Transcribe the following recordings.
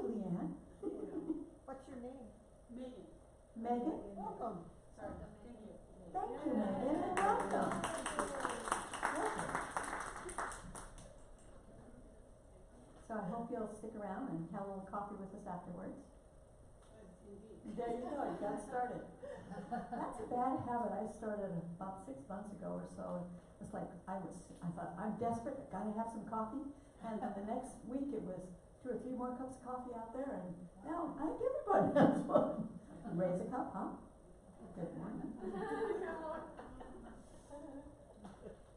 Leanne. What's your name? Megan. Megan? Welcome. Sorry, thank you. Thank you, Megan, and welcome. So I hope you'll stick around and have a little coffee with us afterwards. Indeed. There you go, you got started. That's a bad habit I started about 6 months ago or so. It's like I thought, I'm desperate, I gotta have some coffee. And then the next week it was 2 or 3 more cups of coffee out there, and now I think everybody has one. Raise a cup, huh? Good morning.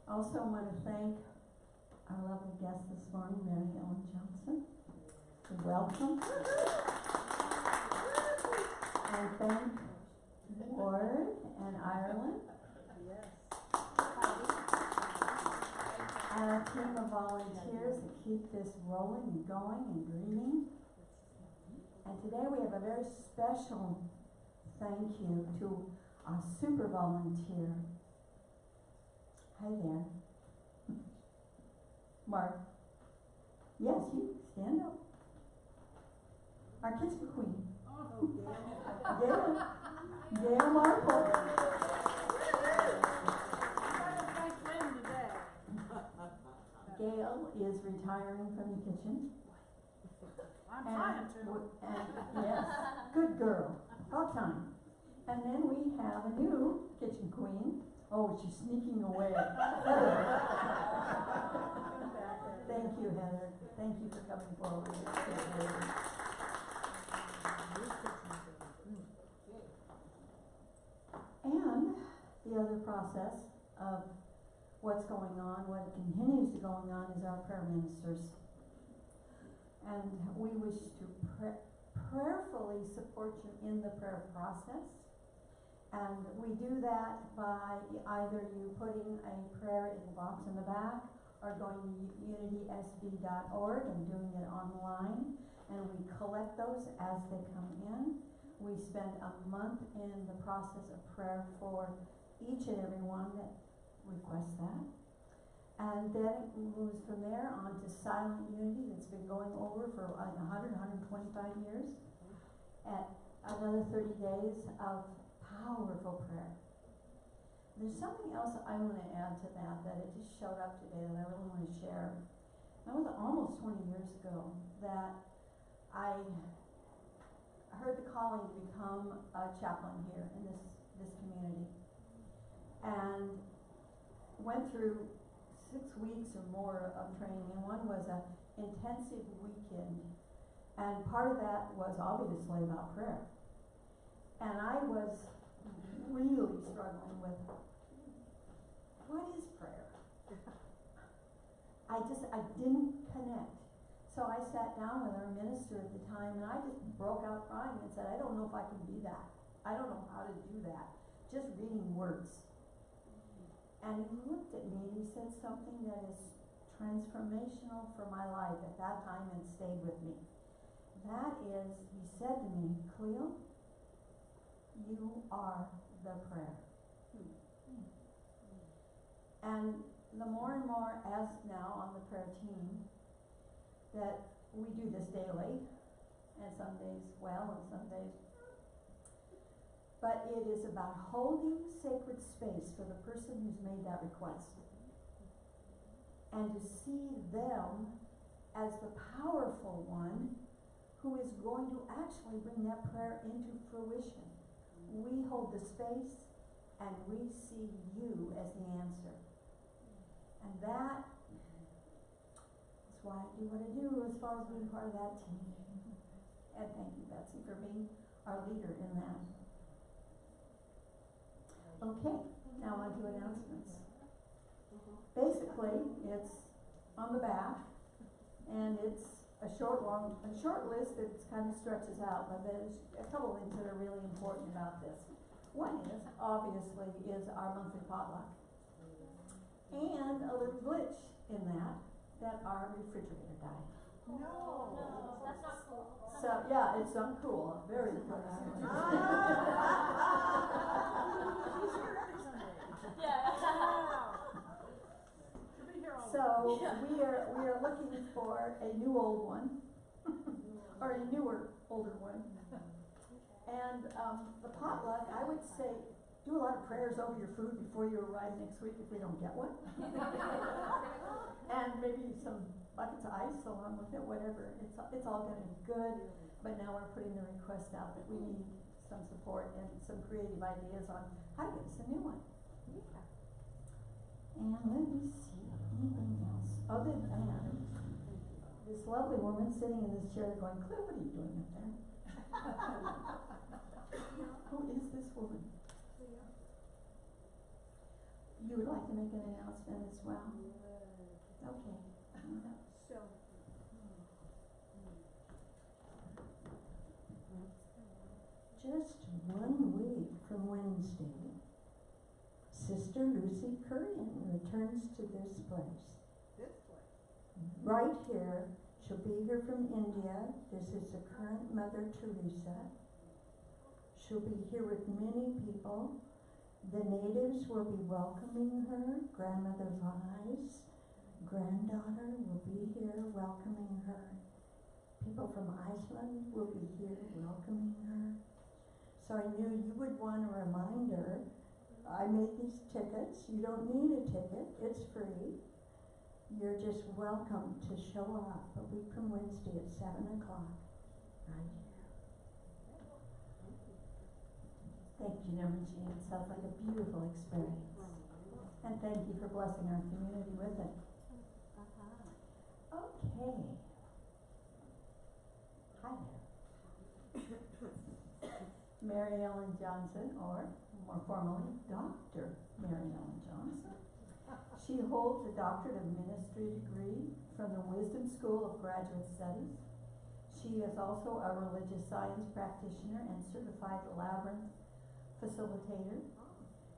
Also want to thank our lovely guest this morning, Mary Ellen Johnson. Welcome. And thank Ward and Ireland. Yes. And our team of volunteers that keep this rolling and going and greening. And today we have a very special thank you to our super volunteer. Hi there. Mark. Yes, you stand up. Our kitchen queen. Oh, damn. Gail Marple. Gail is retiring from the kitchen. I'm trying to. And yes, good girl. About time. And then we have a new kitchen queen. Oh, she's sneaking away. Heather. Thank you, Heather. Thank you for coming forward. And the other process of what's going on, what continues to going on, is our prayer ministers. And we wish to prayerfully support you in the prayer process. And we do that by either you putting a prayer in the box in the back, or going to unitysb.org and doing it online. And we collect those as they come in. We spend a month in the process of prayer for each and every one that requests that. And then it moves from there on to Silent Unity, that's been going over for 100, 125 years. At another 30 days of powerful prayer. There's something else I want to add to that it just showed up today that I really want to share. That was almost 20 years ago that I heard the calling to become a chaplain here in this community, and went through 6 weeks or more of training, and one was an intensive weekend, and part of that was obviously about prayer. And I was really struggling with, what is prayer? I didn't connect. So I sat down with our minister at the time, and I just broke out crying and said, I don't know if I can be that. I don't know how to do that. Just reading words. And he looked at me and he said something that is transformational for my life at that time and stayed with me. That is, he said to me, Cleo, you are the prayer. And the more and more, as now on the prayer team, that we do this daily, and some days well and some days, but it is about holding sacred space for the person who's made that request, and to see them as the powerful one who is going to actually bring that prayer into fruition. We hold the space, and we see you as the answer. And that is why I do what I do as far as being part of that team. And thank you, Betsy, for being our leader in that. Okay, now on to announcements. Basically, it's on the back, and it's a short list that kind of stretches out, but there's a couple things that are really important about this. One is, obviously, is our monthly potluck. And a little glitch in that our refrigerator died. No, that's not cool. So, yeah, it's uncool, very cool. She's here every Sunday. Yeah. She'll be here all So we are looking for a new old one. or a newer, older one. And the potluck, I would say, do a lot of prayers over your food before you arrive next week if we don't get one. And maybe some buckets of ice along with it, whatever. It's all gonna be good, but now we're putting the request out that we need some support and some creative ideas on how to get us a new one. And let me see, anything else? Other than this lovely woman sitting in this chair going, Claire, what are you doing up there? Who is this woman? You would like to make an announcement as well? Okay. So, Just 1 week from Wednesday, Sister Lucy Curran returns to this place. this place. Right here, she'll be here from India. This is the current Mother Teresa. She'll be here with many people. The natives will be welcoming her. Grandmother Vi's granddaughter will be here welcoming her. People from Iceland will be here welcoming her. So I knew you would want a reminder. I made these tickets. You don't need a ticket. It's free. You're just welcome to show up a week from Wednesday at 7 o'clock right here. Thank you, Norma Jean. It sounds like a beautiful experience. And thank you for blessing our community with it. Okay. Hi there. Mary Ellen Johnson, or more formally, Dr. Mary Ellen Johnson. She holds a Doctorate of Ministry degree from the Wisdom School of Graduate Studies. She is also a religious science practitioner and certified labyrinth facilitator.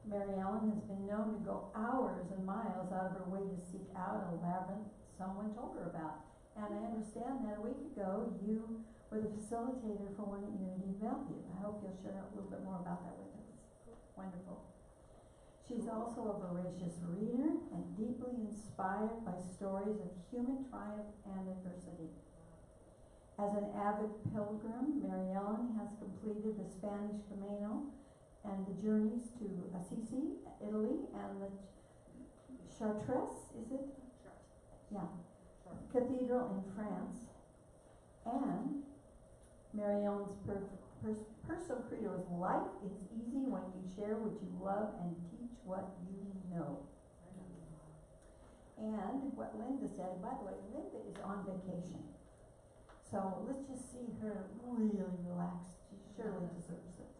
Mary Ellen has been known to go hours and miles out of her way to seek out a labyrinth someone told her about. And I understand that a week ago you were the facilitator for one at Unity Bellevue. I hope you'll share a little bit more about that with us. Wonderful. She's also a voracious reader and deeply inspired by stories of human triumph and adversity. As an avid pilgrim, Mary Ellen has completed the Spanish Camino and the journeys to Assisi, Italy, and the Chartres, is it? Yeah. Cathedral in France. And Mary Ellen's personal credo is life is easy when you share what you love and teach what you know. And what Linda said, by the way, Linda is on vacation. So let's just see her really relaxed. She surely deserves it.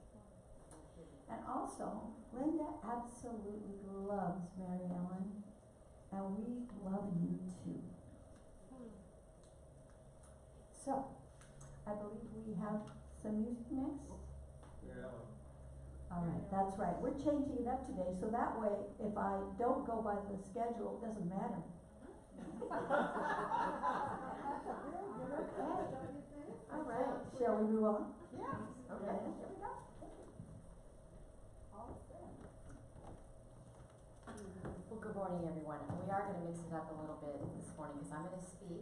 And also, Linda absolutely loves Mary Ellen, and we love you too. So, I believe we have some music next. All right, that's right. We're changing it up today, so that way, if I don't go by the schedule, it doesn't matter. Okay. All right, shall we move on? Yeah. Okay, here we go. Well, good morning, everyone. We are going to mix it up a little bit this morning because I'm going to speak,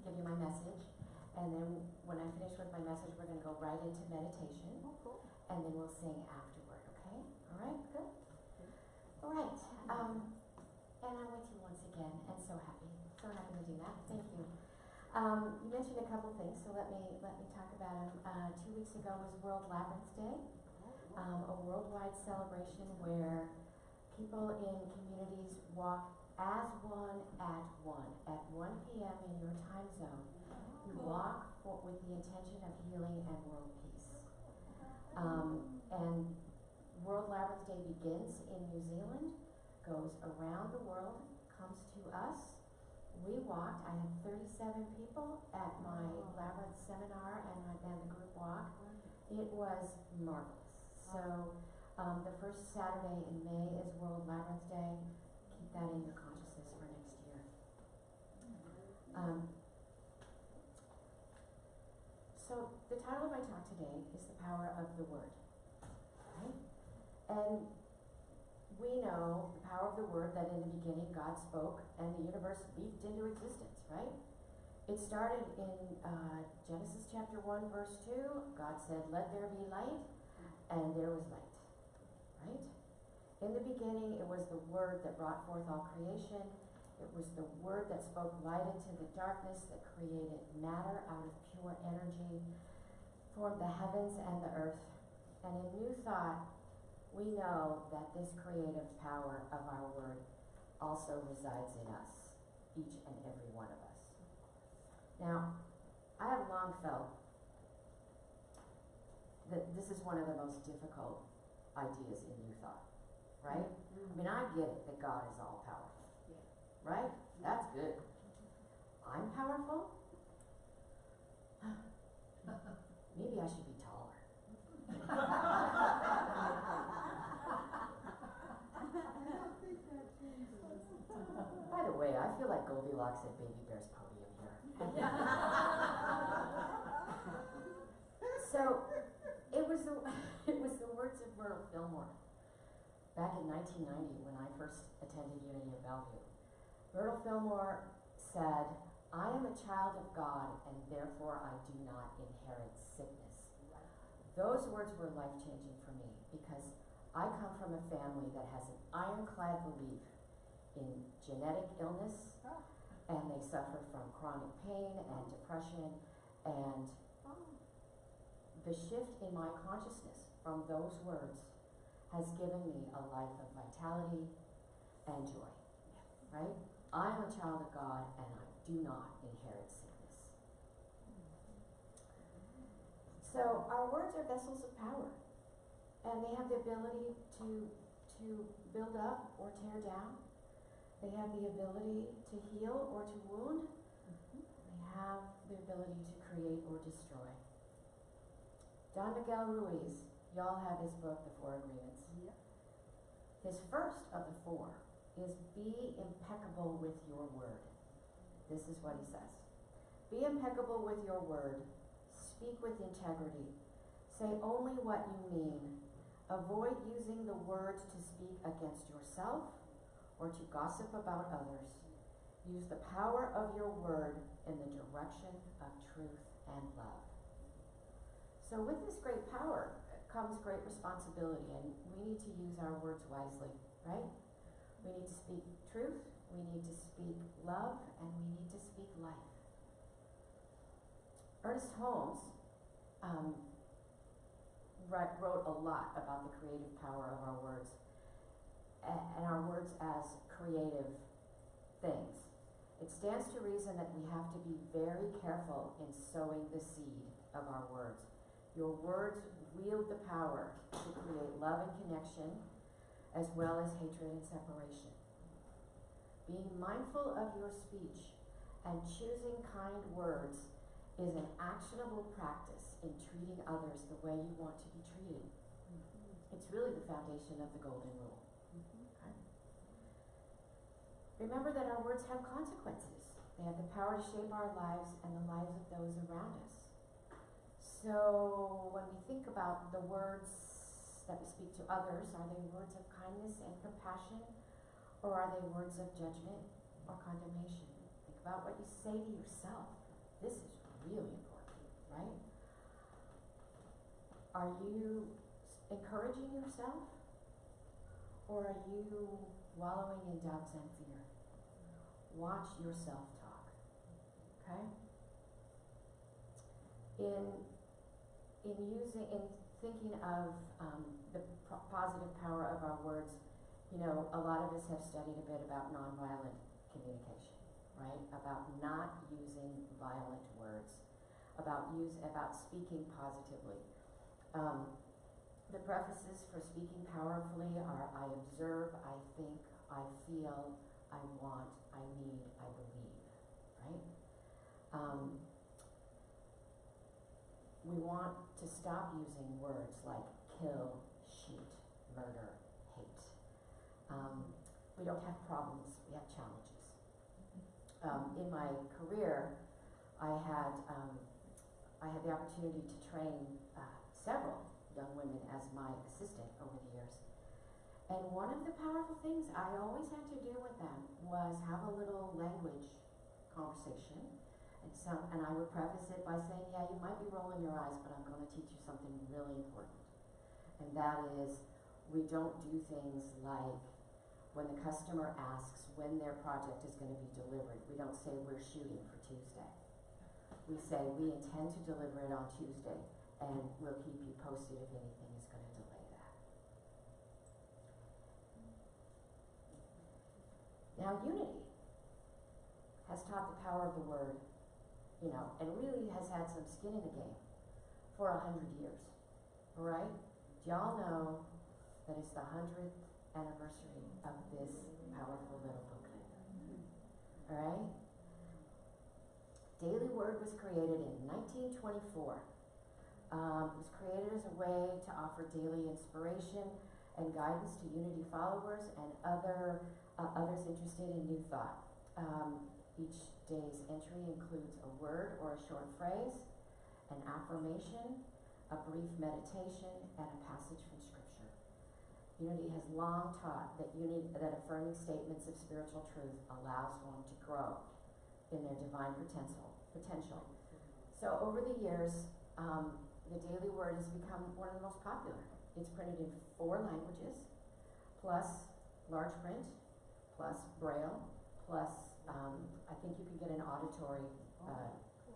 give you my message, and then when I finish with my message, we're going to go right into meditation, and then we'll sing afterward, okay? All right, good? All right, and I'm with you once again, and so happy to do that. Thank you. You mentioned a couple things, so let me talk about them. 2 weeks ago was World Labyrinth Day, a worldwide celebration where people in communities walk as one at 1 p.m. in your time zone. You walk with the intention of healing and world peace. And World Labyrinth Day begins in New Zealand, goes around the world, comes to us. We walked, I had 37 people at my Labyrinth seminar and the group walk. It was marvelous. So the first Saturday in May is World Labyrinth Day. Keep that in your consciousness for next year. So the title of my talk today is The Power of the Word. Right? And we know the power of the Word, that in the beginning God spoke and the universe leaped into existence, right? It started in Genesis chapter 1, verse 2. God said, "Let there be light," and there was light. Right? In the beginning, it was the Word that brought forth all creation. It was the Word that spoke light into the darkness, that created matter out of pure energy, formed the heavens and the earth. And in New Thought, we know that this creative power of our Word also resides in us, each and every one of us. Now, I have long felt that this is one of the most difficult ideas in New Thought, right? I mean, I get it that God is all powerful, right? That's good. I'm powerful? Maybe I should be taller. By the way, I feel like Goldilocks at Baby Bear's podium here. So, it was the words of Myrtle Fillmore back in 1990 when I first attended Unity of Bellevue. Myrtle Fillmore said, "I am a child of God, and therefore I do not inherit sickness." Those words were life-changing for me because I come from a family that has an ironclad belief in genetic illness, and they suffer from chronic pain and depression, and the shift in my consciousness from those words has given me a life of vitality and joy, right? I am a child of God, and I do not inherit sickness. So our words are vessels of power, and they have the ability to build up or tear down. They have the ability to heal or to wound. They have the ability to create or destroy. Don Miguel Ruiz, y'all have his book, The Four Agreements. Yep. His first of the four is be impeccable with your word. This is what he says. Be impeccable with your word. Speak with integrity. Say only what you mean. Avoid using the words to speak against yourself or to gossip about others. Use the power of your word in the direction of truth and love. So with this great power comes great responsibility, and we need to use our words wisely, right? We need to speak truth, we need to speak love, and we need to speak life. Ernest Holmes wrote a lot about the creative power of our words, and our words as creative things. It stands to reason that we have to be very careful in sowing the seed of our words. Your words wield the power to create love and connection, as well as hatred and separation. Being mindful of your speech and choosing kind words is an actionable practice in treating others the way you want to be treated. It's really the foundation of the golden rule. Okay? Remember that our words have consequences. They have the power to shape our lives and the lives of those around us. So when we think about the words that we speak to others, are they words of kindness and compassion, or are they words of judgment or condemnation? Think about what you say to yourself. This is really important, right? Are you encouraging yourself, or are you wallowing in doubts and fear? Watch your self-talk, okay? In thinking of the positive power of our words, you know, a lot of us have studied a bit about nonviolent communication, right? About not using violent words, about speaking positively. The prefaces for speaking powerfully are: I observe, I think, I feel, I want, I need, I believe, right? We want to stop using words like kill, shoot, murder, hate. We don't have problems, we have challenges. In my career, I had the opportunity to train several young women as my assistant over the years. And one of the powerful things I always had to do with them was have a little language conversation and and I would preface it by saying, yeah, you might be rolling your eyes, but I'm going to teach you something really important. And that is, we don't do things like when the customer asks when their project is going to be delivered, we don't say we're shooting for Tuesday. We say we intend to deliver it on Tuesday, and we'll keep you posted if anything is going to delay that. Now, unity has taught the power of the word, you know, and really has had some skin in the game for 100 years, all right? Do y'all know that it's the 100th anniversary of this powerful little booklet? All right? Daily Word was created in 1924. It was created as a way to offer daily inspiration and guidance to Unity followers and others interested in new thought. Each day's entry includes a word or a short phrase, an affirmation, a brief meditation, and a passage from Scripture. Unity has long taught that affirming statements of spiritual truth allows one to grow in their divine potential. So over the years, the Daily Word has become one of the most popular. It's printed in 4 languages, plus large print, plus Braille, plus I think you can get an auditory,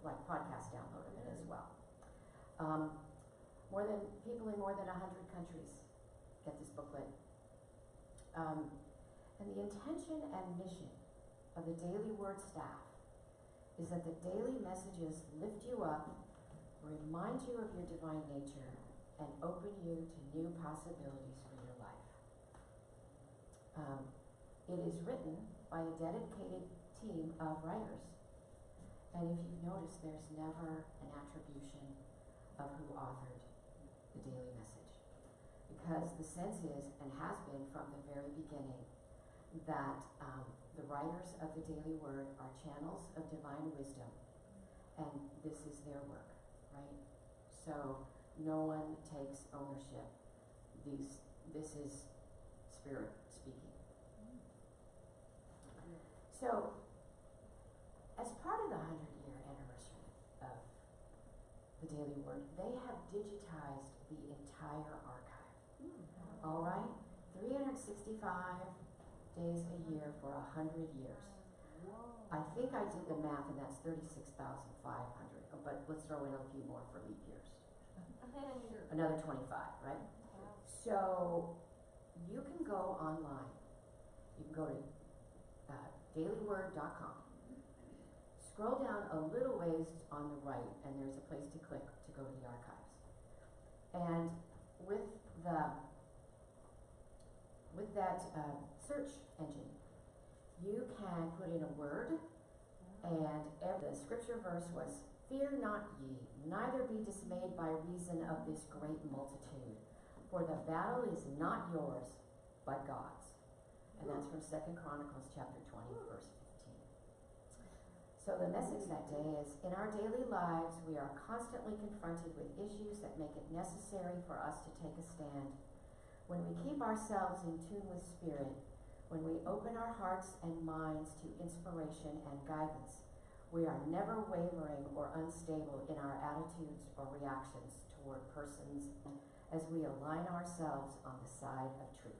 like podcast download of it as well. People in more than 100 countries get this booklet. And the intention and mission of the Daily Word staff is that the daily messages lift you up, remind you of your divine nature, and open you to new possibilities for your life. It is written by a dedicated team of writers. And if you've noticed, there's never an attribution of who authored the daily message. Because the sense is, and has been from the very beginning, that the writers of the Daily Word are channels of divine wisdom, and this is their work, right? So no one takes ownership. This is Spirit speaking. So, as part of the 100-year anniversary of the Daily Word, they have digitized the entire archive. All right? 365 days a year for 100 years. I think I did the math, and that's 36,500, but let's throw in a few more for leap years. Another 25, right? So you can go online. You can go to dailyword.com. Scroll down a little ways on the right, and there's a place to click to go to the archives. And with that search engine, you can put in a word, and the scripture verse was, "Fear not ye, neither be dismayed by reason of this great multitude, for the battle is not yours, but God's." And that's from 2 Chronicles chapter 20, verse 15. So the message that day is, in our daily lives, we are constantly confronted with issues that make it necessary for us to take a stand. When we keep ourselves in tune with Spirit, when we open our hearts and minds to inspiration and guidance, we are never wavering or unstable in our attitudes or reactions toward persons as we align ourselves on the side of truth.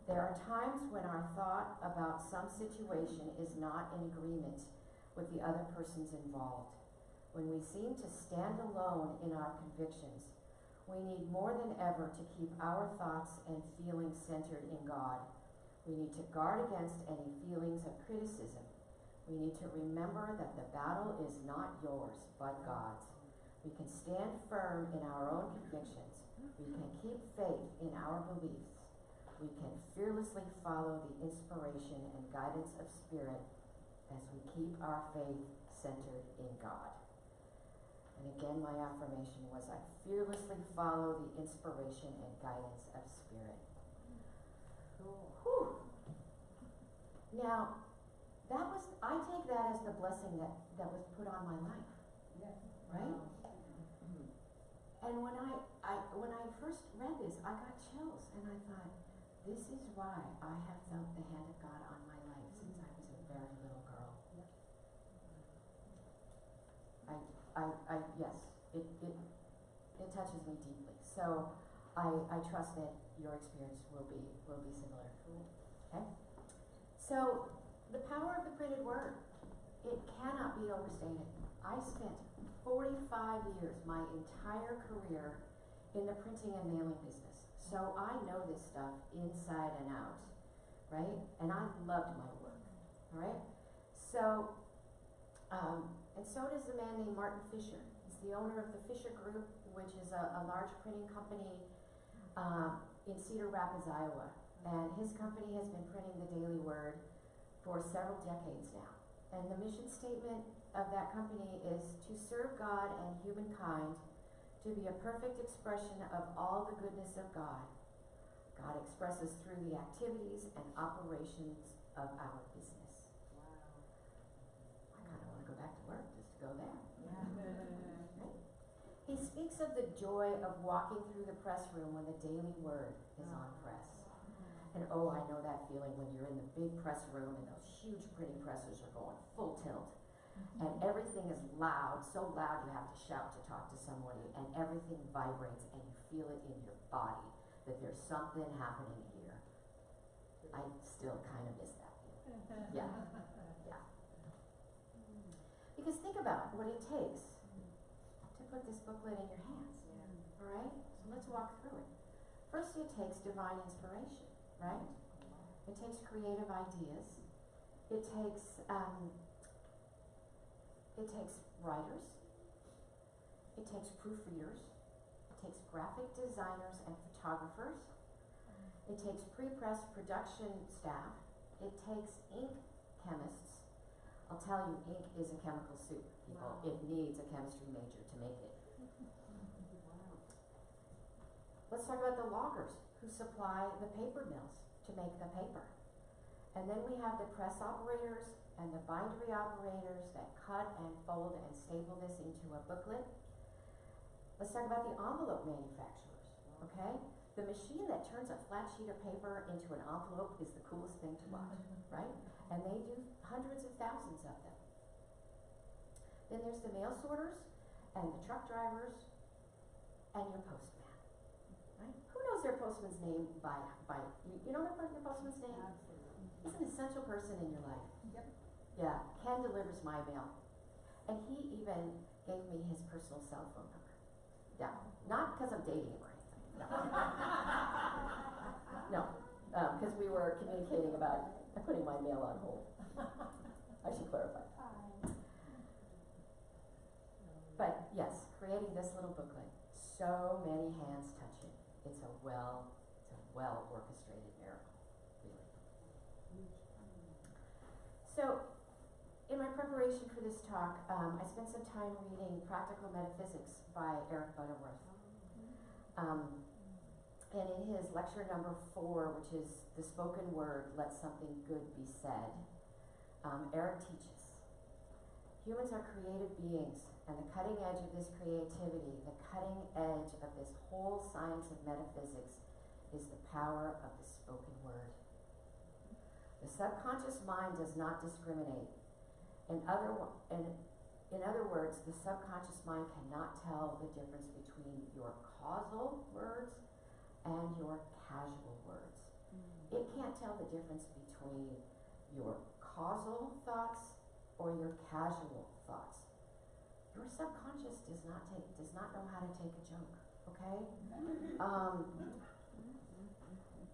There are times when our thought about some situation is not in agreement with the other persons involved. When we seem to stand alone in our convictions, we need more than ever to keep our thoughts and feelings centered in God. We need to guard against any feelings of criticism. We need to remember that the battle is not yours, but God's. We can stand firm in our own convictions. We can keep faith in our beliefs. We can fearlessly follow the inspiration and guidance of Spirit as we keep our faith centered in God. And again, my affirmation was, I fearlessly follow the inspiration and guidance of Spirit. Whew. Now, I take that as the blessing that was put on my life. Yes. Right? And when I first read this, I got chills, and I thought, this is why I have felt the hand of God on my life since I was a very little girl. yes, it touches me deeply. So I trust that your experience will be similar. Okay? So the power of the printed word, it cannot be overstated. I spent 45 years, my entire career, in the printing and mailing business. So I know this stuff inside and out, right? And I loved my work, all right? So, and so does a man named Martin Fisher. He's the owner of the Fisher Group, which is a large printing company in Cedar Rapids, Iowa. And his company has been printing the Daily Word for several decades now. And the mission statement of that company is to serve God and humankind, to be a perfect expression of all the goodness of God. God expresses through the activities and operations of our business. Wow. I kind of want to go back to work just to go there. Yeah. Right? He speaks of the joy of walking through the press room when the Daily Word is on press. And oh, I know that feeling when you're in the big press room and those huge printing presses are going full tilt. And everything is loud, so loud you have to shout to talk to somebody, and everything vibrates and you feel it in your body that there's something happening here. I still kind of miss that feeling. Yeah. Yeah. Because think about what it takes to put this booklet in your hands. All right? So let's walk through it. First, it takes divine inspiration, right? It takes creative ideas. It takes writers. It takes proofreaders. It takes graphic designers and photographers. It takes pre-press production staff. It takes ink chemists. I'll tell you, ink is a chemical soup, people. Wow. It needs a chemistry major to make it. Let's talk about the loggers who supply the paper mills to make the paper. And then we have the press operators and the bindery operators that cut and fold and staple this into a booklet. Let's talk about the envelope manufacturers, okay? The machine that turns a flat sheet of paper into an envelope is the coolest thing to watch, right? And they do hundreds of thousands of them. Then there's the mail sorters and the truck drivers and your postman, right? Who knows their postman's name by you know your postman's name? Absolutely. He's an essential person in your life. Yep. Yeah, Ken delivers my mail. And he even gave me his personal cell phone number. Yeah, not because I'm dating him or anything. No, because we were communicating about putting my mail on hold. I should clarify. But yes, creating this little booklet, so many hands touch it. It's a well orchestrated miracle, really. So, in my preparation for this talk, I spent some time reading Practical Metaphysics by Eric Butterworth. And in his lecture number 4, which is The Spoken Word, Let Something Good Be Said, Eric teaches, humans are creative beings, and the cutting edge of this creativity, the cutting edge of this whole science of metaphysics, is the power of the spoken word. The subconscious mind does not discriminate. In other words, the subconscious mind cannot tell the difference between your causal words and your casual words. It can't tell the difference between your causal thoughts or your casual thoughts. Your subconscious does not know how to take a joke, okay?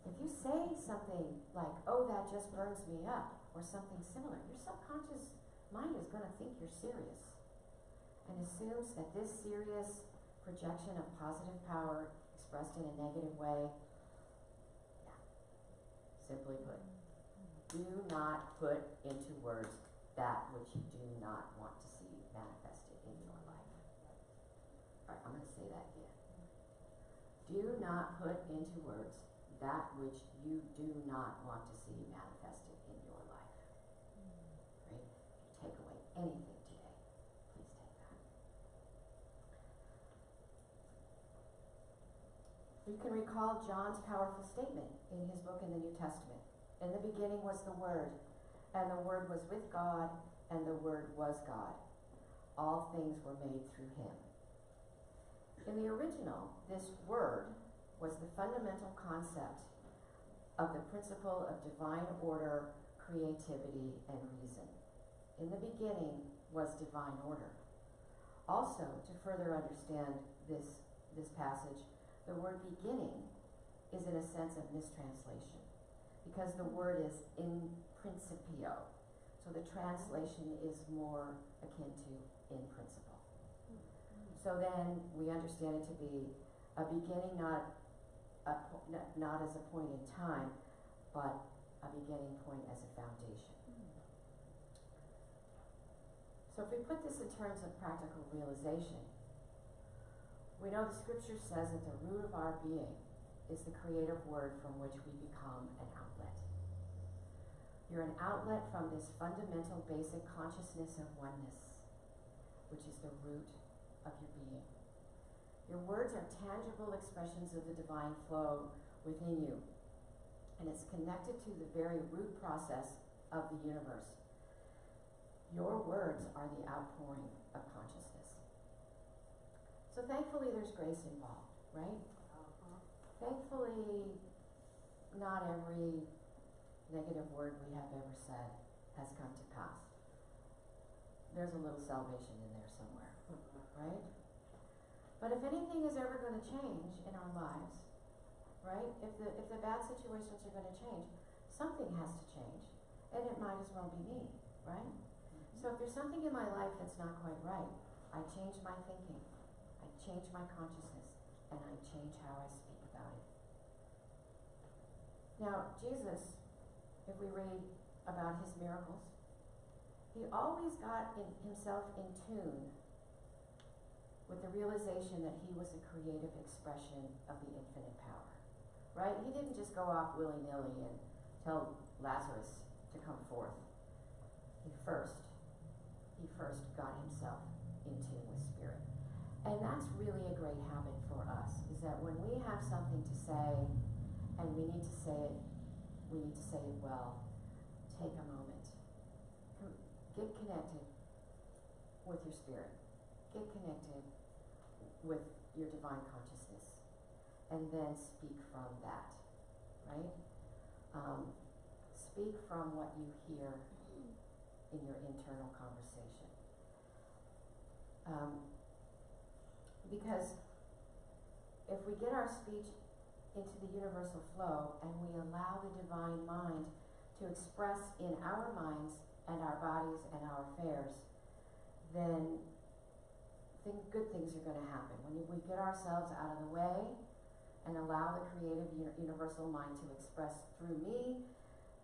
If you say something like, oh, that just burns me up, or something similar, your subconscious mind is going to think you're serious and assumes that this serious projection of positive power expressed in a negative way, simply put, do not put into words that which you do not want to see manifested in your life. All right, I'm going to say that again. Do not put into words that which you do not want to see manifested in your life. Right? If you take away anything today, please take that. You can recall John's powerful statement in his book in the New Testament. In the beginning was the Word, and the Word was with God, and the Word was God. all things were made through him. In the original, this word was the fundamental concept of the principle of divine order, creativity, and reason. In the beginning was divine order. Also, to further understand this passage, the word beginning is in a sense of mistranslation, because the word is in principio. So the translation is more akin to in principle. So then we understand it to be a beginning, not as a point in time, but a beginning point as a foundation. So if we put this in terms of practical realization, we know the scripture says that the root of our being is the creative word from which we become an outlet. You're an outlet from this fundamental basic consciousness of oneness, which is the root of your being. Your words are tangible expressions of the divine flow within you, and it's connected to the very root process of the universe. Your words are the outpouring of consciousness. So thankfully there's grace involved, right? Thankfully, not every negative word we have ever said has come to pass. There's a little salvation in there somewhere, right? But if anything is ever going to change in our lives, right? If the bad situations are going to change, something has to change, and it might as well be me, right? So if there's something in my life that's not quite right, I change my thinking, I change my consciousness, and I change how I speak about it. Now, Jesus, if we read about his miracles, he always got himself in tune with the realization that he was a creative expression of the infinite power, right? He didn't just go off willy-nilly and tell Lazarus to come forth. He first got himself in tune with spirit. And that's really a great habit for us, is that when we have something to say, and we need to say it well, take a moment. Get connected with your spirit. Get connected with your divine consciousness. And then speak from that, right? Speak from what you hear in your internal conversation. Because if we get our speech into the universal flow and we allow the divine mind to express in our minds and our bodies and our affairs, then good things are going to happen. When we get ourselves out of the way and allow the creative universal mind to express through me,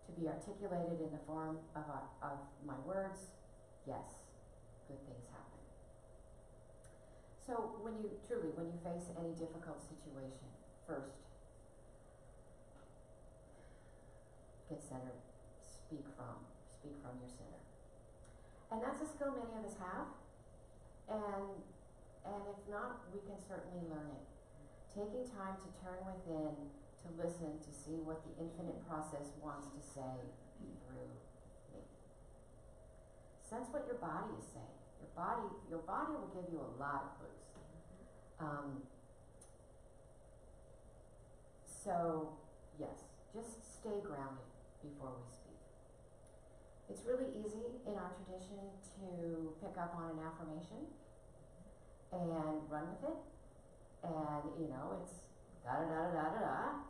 to be articulated in the form of my words, yes, good things happen. So when you face any difficult situation, first, get centered, speak from your center. And that's a skill many of us have, and if not, we can certainly learn it. Taking time to turn within, to listen, to see what the infinite process wants to say through me. Sense what your body is saying. Your body will give you a lot of clues. So, yes, just stay grounded before we speak. It's really easy in our tradition to pick up on an affirmation and run with it. And, it's da-da-da-da-da-da,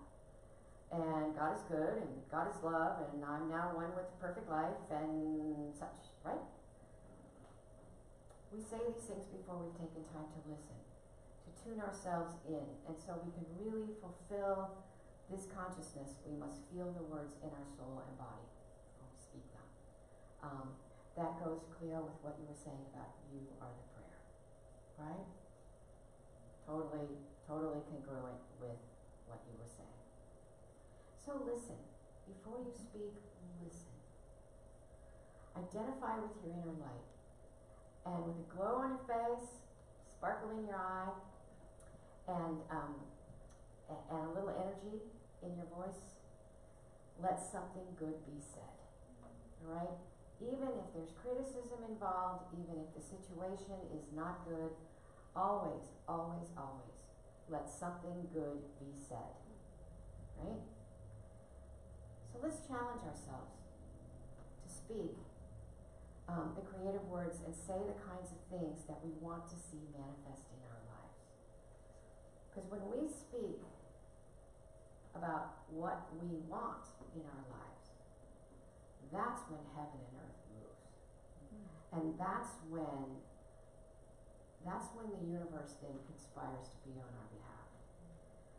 and God is good, and God is love, and I'm now one with the perfect life, and such, right? We say these things before we've taken time to listen, to tune ourselves in, and so we can really fulfill this consciousness. We must feel the words in our soul and body when we speak them. That goes, Cleo, with what you were saying about you are the prayer, right? Totally congruent with what you were saying. So listen. Before you speak, listen. Identify with your inner light. And with a glow on your face, sparkle in your eye, and a little energy in your voice, let something good be said. All right? Even if there's criticism involved, even if the situation is not good, always, always, always, let something good be said, right? So let's challenge ourselves to speak the creative words and say the kinds of things that we want to see manifest in our lives. Because when we speak about what we want in our lives, that's when heaven and earth moves. And that's when the universe then conspires to be on our behalf.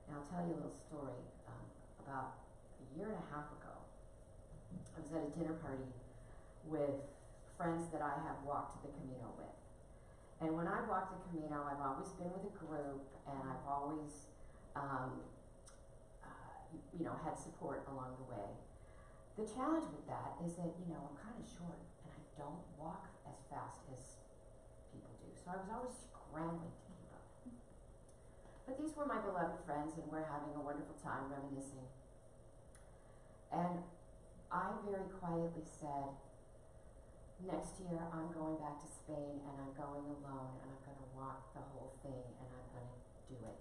Now I'll tell you a little story. About a year and a half ago, I was at a dinner party with friends that I have walked the Camino with. And when I walked the Camino, I've always been with a group, and I've always, had support along the way. The challenge with that is that, I'm kind of short, and I don't walk as fast as people do. So I was always scrambling to keep up. But these were my beloved friends, and we're having a wonderful time reminiscing. And I very quietly said, next year I'm going back to Spain, and I'm going alone, and I'm going to walk the whole thing, and I'm going to do it.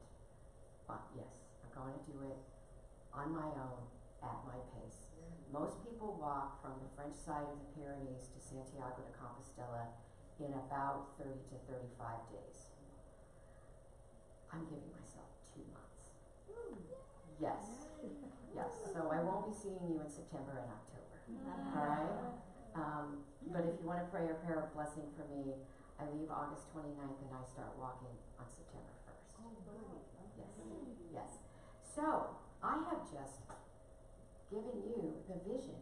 Yes, I'm going to do it on my own, at my pace. Most people walk from the French side of the Pyrenees to Santiago de Compostela in about 30 to 35 days. I'm giving myself 2 months. Yes. Yes, so I won't be seeing you in September and October, all right? But if you want to pray a prayer of blessing for me, I leave August 29th and I start walking on September 1st. Yes, yes. So, I have just given you the vision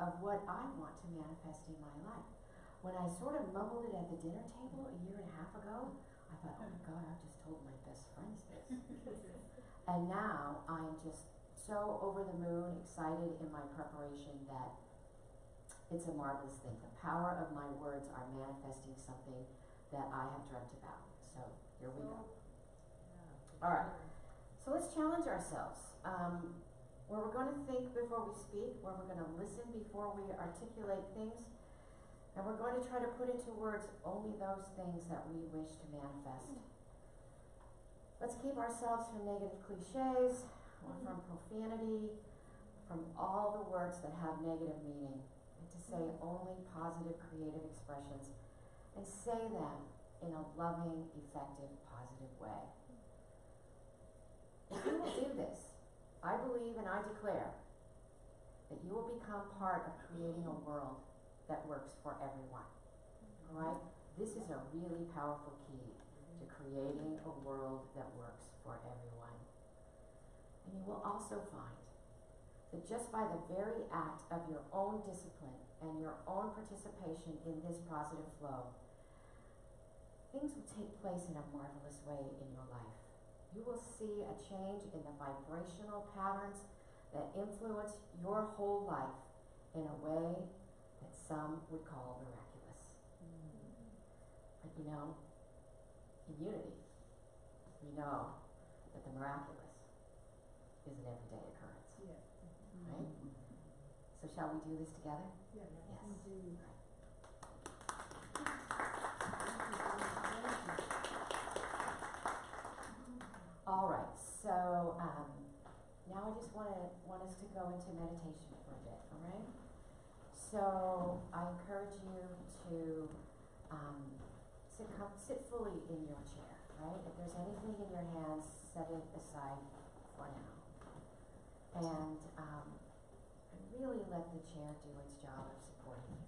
of what I want to manifest in my life. When I sort of mumbled it at the dinner table a year and a half ago, I thought, oh my God, I've just told my best friends this. And now I'm just so over the moon, excited in my preparation that it's a marvelous thing. The power of my words are manifesting something that I have dreamt about. So here we go. All right. So let's challenge ourselves. Where we're going to think before we speak, where we're going to listen before we articulate things, and we're going to try to put into words only those things that we wish to manifest. Let's keep ourselves from negative cliches, or from profanity, from all the words that have negative meaning, and to say only positive, creative expressions, and say them in a loving, effective, positive way. If you will do this, I believe and I declare that you will become part of creating a world that works for everyone. All right? This is a really powerful key to creating a world that works for everyone. And you will also find that just by the very act of your own discipline and your own participation in this positive flow, things will take place in a marvelous way in your life. You will see a change in the vibrational patterns that influence your whole life in a way that some would call miraculous. But in unity, we know that the miraculous is an everyday occurrence. Right? So shall we do this together? Yes. Right. All right, so now I just want us to go into meditation for a bit, all right? So I encourage you to sit fully in your chair, right? If there's anything in your hands, set it aside for now. And really let the chair do its job of supporting you.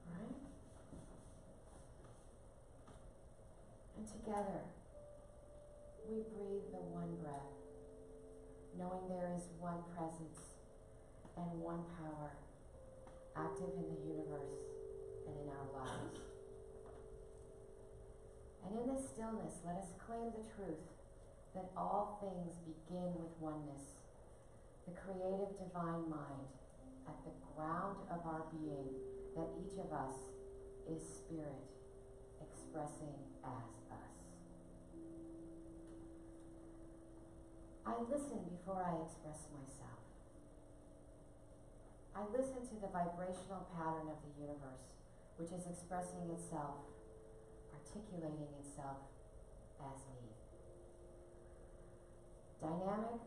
All right? And together, we breathe the one breath, knowing there is one presence and one power active in the universe and in our lives. And in this stillness, let us claim the truth that all things begin with oneness, the creative divine mind at the ground of our being, that each of us is spirit expressing as us. I listen before I express myself. I listen to the vibrational pattern of the universe, which is expressing itself, articulating itself as me. Dynamic,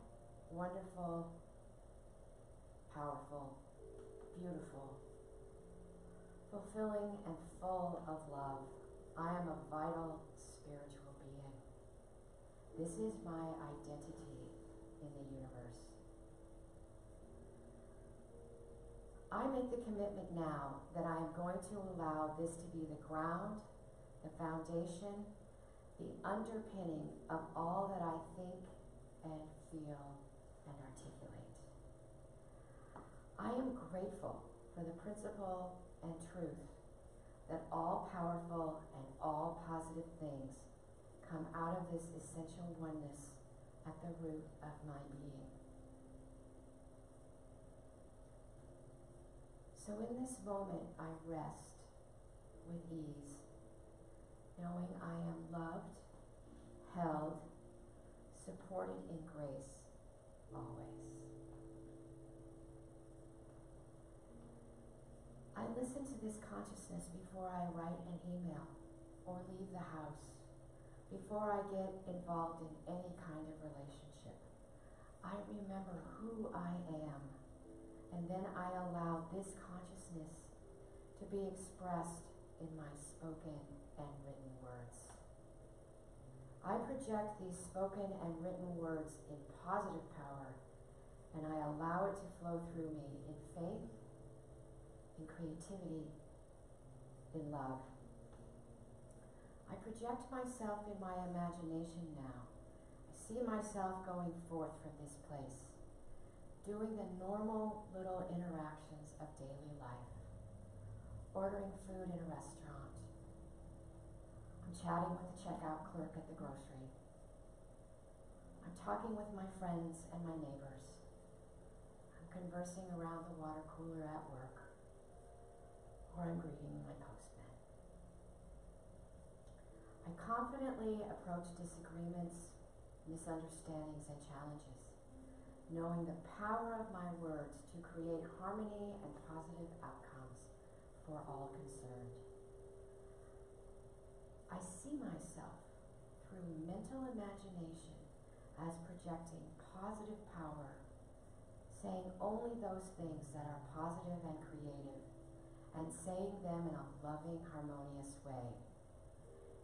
wonderful, powerful, beautiful, fulfilling and full of love. I am a vital spiritual being. This is my identity in the universe. I make the commitment now that I am going to allow this to be the ground, the foundation, the underpinning of all that I think and feel and articulate. I am grateful for the principle and truth that all powerful and all positive things come out of this essential oneness at the root of my being. So in this moment, I rest with ease, knowing I am loved, held, supported in grace, always. I listen to this consciousness before I write an email or leave the house, before I get involved in any kind of relationship. I remember who I am, and then I allow this consciousness to be expressed in my spoken and written words. I project these spoken and written words in positive power, and I allow it to flow through me in faith, in creativity, in love. I project myself in my imagination now. I see myself going forth from this place, doing the normal little interactions of daily life, ordering food in a restaurant. I'm chatting with the checkout clerk at the grocery. I'm talking with my friends and my neighbors. I'm conversing around the water cooler at work, or I'm greeting my postman. I confidently approach disagreements, misunderstandings, and challenges, knowing the power of my words to create harmony and positive outcomes for all concerned. I see myself through mental imagination as projecting positive power, saying only those things that are positive and creative, and saying them in a loving, harmonious way.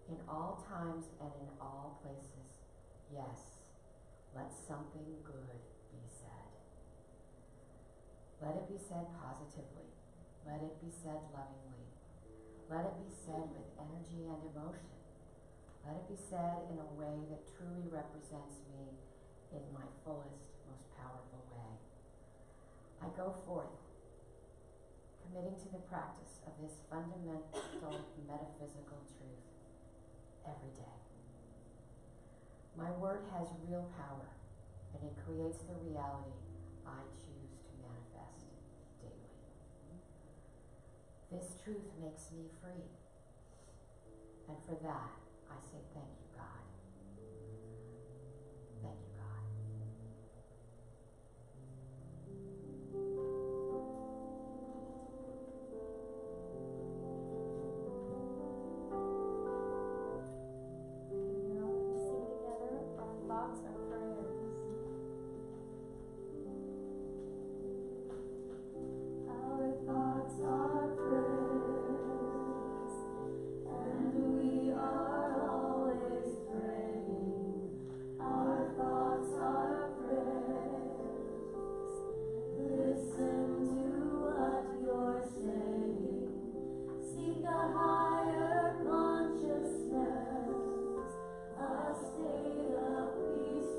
In all times and in all places, yes, let something good be said. Let it be said positively. Let it be said lovingly. Let it be said with energy and emotion. Let it be said in a way that truly represents me in my fullest, most powerful way. I go forth, committing to the practice of this fundamental metaphysical truth every day. My word has real power, and it creates the reality I choose to manifest daily. This truth makes me free, and for that, I say thank you, God. Thank you, God. Now let's sing together our thoughts and prayers. Our thoughts are prayers, and we are always praying. Our thoughts are prayers. Listen to what you're saying. Seek a higher consciousness, a state of peace.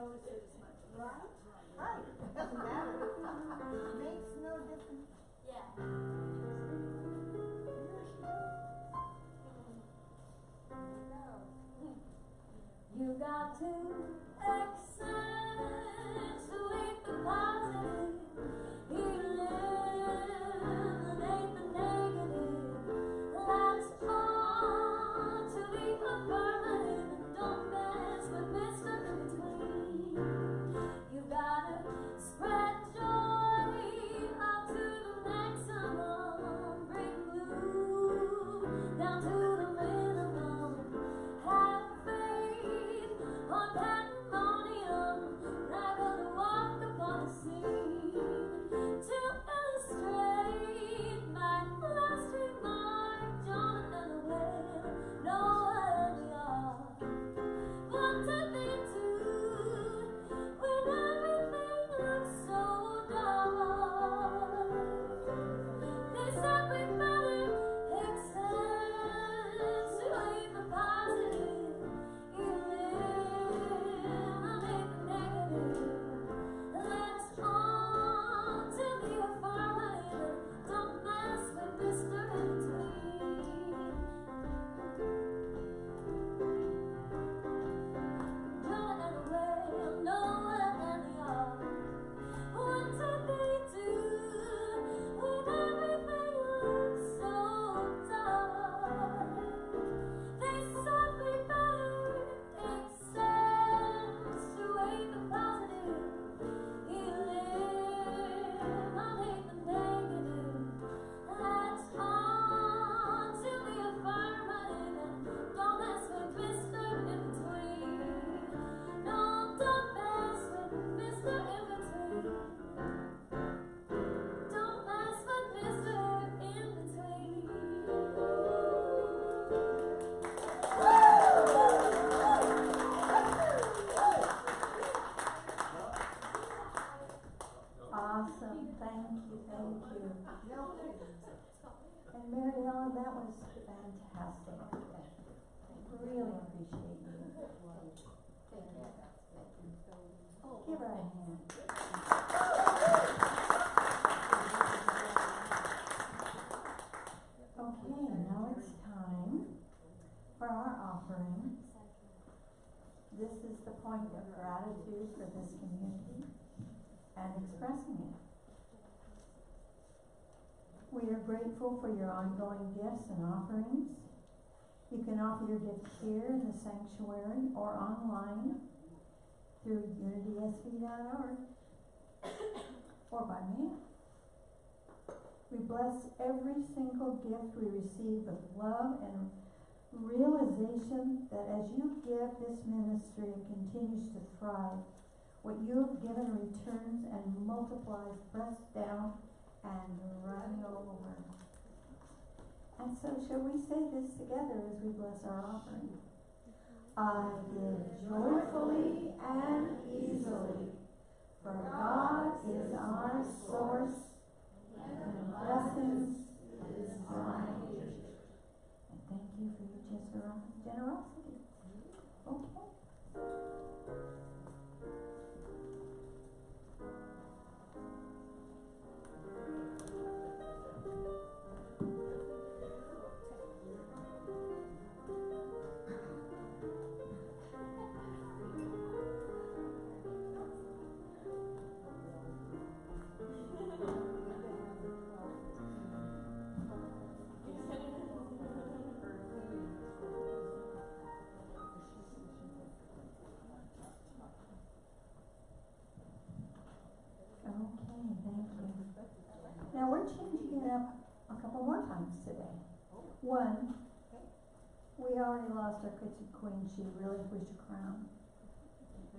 notice it as much. Right? Right, it doesn't matter. Makes no difference. You got to accentuate the positive, eliminate the negative, latch on to the affirmative, and don't mess with Mr. In Between. You gotta spread joy out to the maximum, bring blue down to the minimum. Have faith on pandemonium, not gonna walk upon the scene to illustrate my last remark. Jonathan the Whale, Noah and the Ark. What did they do when everything looked so dark? They said we better accentuate the positive, eliminate the negative, latch on to the affirmative, don't mess with Mr. In Between. Jonah and the Whale, Noah and the Ark. What did they do when everything looked so dark? They said we better accentuate the positive, eliminate the negative, latch on to the affirmative, and don't mess with Mr. In Between. No, don't mess with Mr. In Between. Don't mess with Mr. In Between. Awesome, thank you, thank you. And Mary Ellen, that was fantastic. Really appreciate you. Give her a hand. Okay, now it's time for our offering. This is the point of gratitude for this community and expressing it. We are grateful for your ongoing gifts and offerings. You can offer your gifts here in the sanctuary or online through unitysv.org or by mail. We bless every single gift we receive with love and realization that as you give this ministry, it continues to thrive. What you have given returns and multiplies, pressed down and running over. And so shall we say this together as we bless our offering? I give joyfully and easily, for God is our source, and blessings is mine. And thank you for your generosity. Okay. Now we're changing it up a couple more times today. One, we already lost our kitchen queen. She relinquished her crown.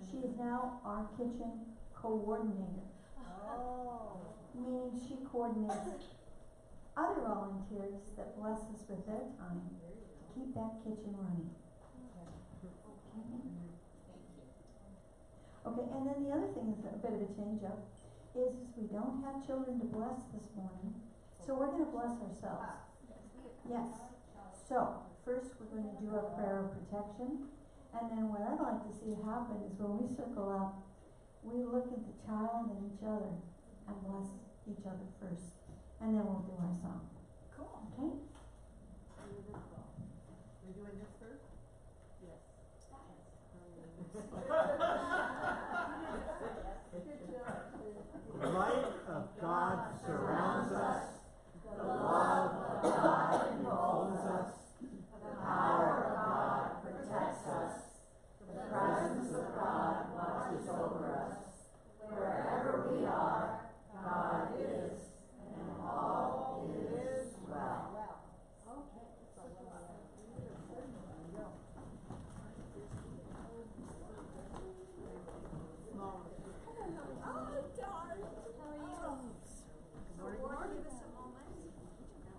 She is now our kitchen coordinator. Oh. Meaning she coordinates other volunteers that bless us with their time to keep that kitchen running. Okay, and then the other thing is a bit of a change up is we don't have children to bless this morning, so we're going to bless ourselves. Yes. So, first we're going to do our prayer of protection, And then what I'd like to see happen is when we circle up, we look at the child and each other and bless each other first. And then we'll do our song. Cool. Okay? We're doing this first? Yes. The light of God surrounds us, the love of God enfolds us, the power of God protects us, the presence of God watches over us. Wherever we are, God is, and all is well. Oh, darn. How are you? So, Warren, give us a moment.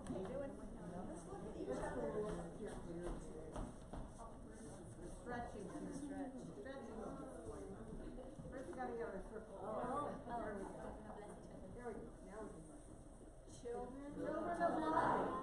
Okay, do it. Let's look at each other. Stretching and stretching. First you gotta get our circle. There we go. There we go. Now we can. Children Children of light.